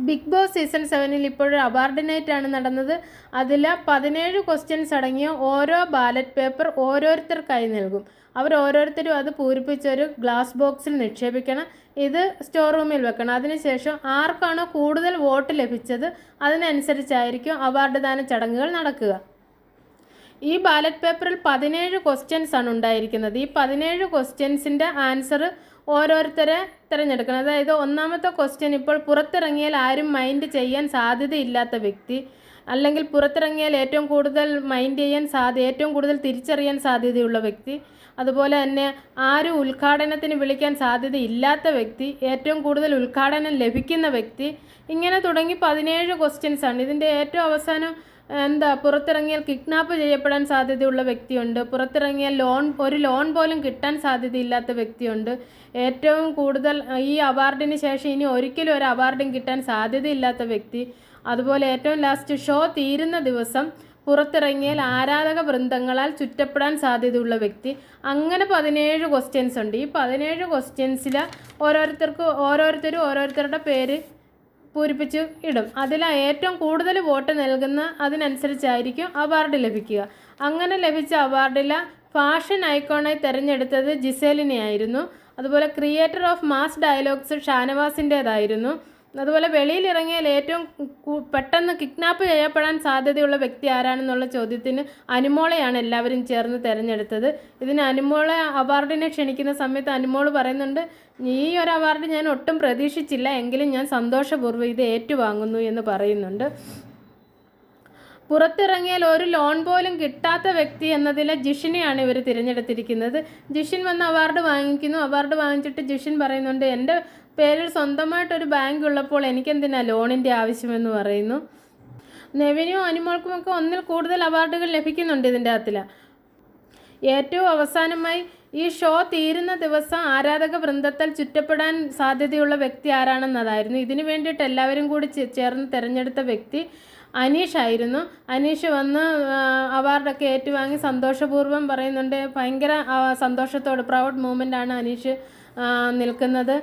Big boss season 7 ഇപ്പോഴൊരു award നൈറ്റാണ് നടന്നത്. അതിൽ 17 ക്വസ്റ്റ്യൻസ് അടങ്ങിയ ഓരോ ബാലറ്റ് പേപ്പർ ഓരോരുത്തർക്കായി നൽകും. അവർ ഓരോരുത്തരും അത് പൂരിപ്പിച്ചൊരു ഗ്ലാസ് ബോക്സിൽ നിക്ഷേപിക്കണം. ഇത് സ്റ്റോർ റൂമിൽ വെക്കണം. അതിനുശേഷം ആർക്കാണോ കൂടുതൽ വോട്ട് ലഭിച്ചത് അതിനനുസരിച്ചായിരിക്കും അവാർഡ് ദാന ചടങ്ങുകൾ നടക്കുക. ഈ ബാലറ്റ് പേപ്പറിൽ 17 ക്വസ്റ്റ്യൻസ് ആണ് ഉണ്ടായിരിക്കുന്നത്. ഈ 17 ക്വസ്റ്റ്യൻസിൻ്റെ ആൻസർ ഓരോരുത്തരെ തിരഞ്ഞെടുക്കണം. അതായത് ഒന്നാമത്തെ ക്വസ്റ്റ്യൻ, ഇപ്പോൾ പുറത്തിറങ്ങിയാൽ ആരും മൈൻഡ് ചെയ്യാൻ സാധ്യതയില്ലാത്ത വ്യക്തി, അല്ലെങ്കിൽ പുറത്തിറങ്ങിയാൽ ഏറ്റവും കൂടുതൽ മൈൻഡ് ചെയ്യാൻ ഏറ്റവും കൂടുതൽ തിരിച്ചറിയാൻ സാധ്യതയുള്ള വ്യക്തി, അതുപോലെ തന്നെ ആരും ഉദ്ഘാടനത്തിന് വിളിക്കാൻ സാധ്യതയില്ലാത്ത വ്യക്തി, ഏറ്റവും കൂടുതൽ ഉദ്ഘാടനം ലഭിക്കുന്ന വ്യക്തി, ഇങ്ങനെ തുടങ്ങി 17 ക്വസ്റ്റ്യൻസ് ആണ്. ഇതിൻ്റെ ഏറ്റവും അവസാനം പുറത്തിറങ്ങിയാൽ കിഡ്നാപ്പ് ചെയ്യപ്പെടാൻ സാധ്യതയുള്ള വ്യക്തിയുണ്ട്, പുറത്തിറങ്ങിയാൽ ഒരു ലോൺ പോലും കിട്ടാൻ സാധ്യതയില്ലാത്ത വ്യക്തിയുണ്ട്, ഏറ്റവും കൂടുതൽ ഈ അവാർഡിന് ശേഷം ഇനി ഒരിക്കലും ഒരു അവാർഡും കിട്ടാൻ സാധ്യതയില്ലാത്ത വ്യക്തി, അതുപോലെ ഏറ്റവും ലാസ്റ്റ് ഷോ തീരുന്ന ദിവസം പുറത്തിറങ്ങിയാൽ ആരാധക വൃന്ദങ്ങളാൽ ചുറ്റപ്പെടാൻ സാധ്യതയുള്ള വ്യക്തി, അങ്ങനെ 17 ക്വസ്റ്റ്യൻസ് ഉണ്ട്. ഈ 17 ക്വസ്റ്റ്യൻസിൽ ഓരോരുത്തരും ഓരോരുത്തരുടെ പേര് പൂരിപ്പിച്ച് ഇടും. അതിൽ ഏറ്റവും കൂടുതൽ വോട്ട് നൽകുന്ന അതിനനുസരിച്ചായിരിക്കും അവാർഡ് ലഭിക്കുക. അങ്ങനെ ലഭിച്ച അവാർഡിൽ ഫാഷൻ ഐക്കോണായി തിരഞ്ഞെടുത്തത് ജിസേലിനെ ആയിരുന്നു. അതുപോലെ ക്രിയേറ്റർ ഓഫ് മാസ് ഡയലോഗ്സ് ഷാനവാസിൻ്റേതായിരുന്നു. അതുപോലെ വെളിയിലിറങ്ങിയാൽ ഏറ്റവും പെട്ടെന്ന് കിഡ്നാപ്പ് ചെയ്യപ്പെടാൻ സാധ്യതയുള്ള വ്യക്തി ആരാണെന്നുള്ള ചോദ്യത്തിന് അനുമോളെയാണ് എല്ലാവരും ചേർന്ന് തിരഞ്ഞെടുത്തത്. ഇതിന് അനുമോളെ അവാർഡിനെ ക്ഷണിക്കുന്ന സമയത്ത് അനുമോൾ പറയുന്നുണ്ട്, ഈ ഒരു അവാർഡ് ഞാൻ ഒട്ടും പ്രതീക്ഷിച്ചില്ല, എങ്കിലും ഞാൻ സന്തോഷപൂർവ്വം ഇത് ഏറ്റുവാങ്ങുന്നു എന്ന് പറയുന്നുണ്ട്. പുറത്തിറങ്ങിയാൽ ഒരു ലോൺ പോലും കിട്ടാത്ത വ്യക്തി എന്നതിൽ ജിഷിനെയാണ് ഇവർ തിരഞ്ഞെടുത്തിരിക്കുന്നത്. ജിഷിൻ വന്ന് അവാർഡ് വാങ്ങിക്കുന്നു. അവാർഡ് വാങ്ങിച്ചിട്ട് ജിഷിൻ പറയുന്നുണ്ട്, എൻ്റെ പേരിൽ സ്വന്തമായിട്ടൊരു ബാങ്ക് ഉള്ളപ്പോൾ എനിക്കെന്തിനാ ലോണിൻ്റെ ആവശ്യമെന്ന് പറയുന്നു. നെവിനും അനുമോൾക്കുമൊക്കെ ഒന്നിൽ കൂടുതൽ അവാർഡുകൾ ലഭിക്കുന്നുണ്ട് ഇതിൻ്റെ അകത്തിൽ. ഏറ്റവും അവസാനമായി ഈ ഷോ തീരുന്ന ദിവസം ആരാധക വൃന്ദത്താൽ ചുറ്റപ്പെടാൻ സാധ്യതയുള്ള വ്യക്തി ആരാണെന്നതായിരുന്നു. ഇതിനു വേണ്ടിയിട്ട് എല്ലാവരും കൂടി ചേർന്ന് തിരഞ്ഞെടുത്ത വ്യക്തി അനീഷ് ആയിരുന്നു. അനീഷ് വന്ന് അവാർഡൊക്കെ ഏറ്റുവാങ്ങി സന്തോഷപൂർവ്വം പറയുന്നുണ്ട്. ഭയങ്കര സന്തോഷത്തോട് പ്രൗഡ് മൂമെൻ്റാണ് അനീഷ് നിൽക്കുന്നത്.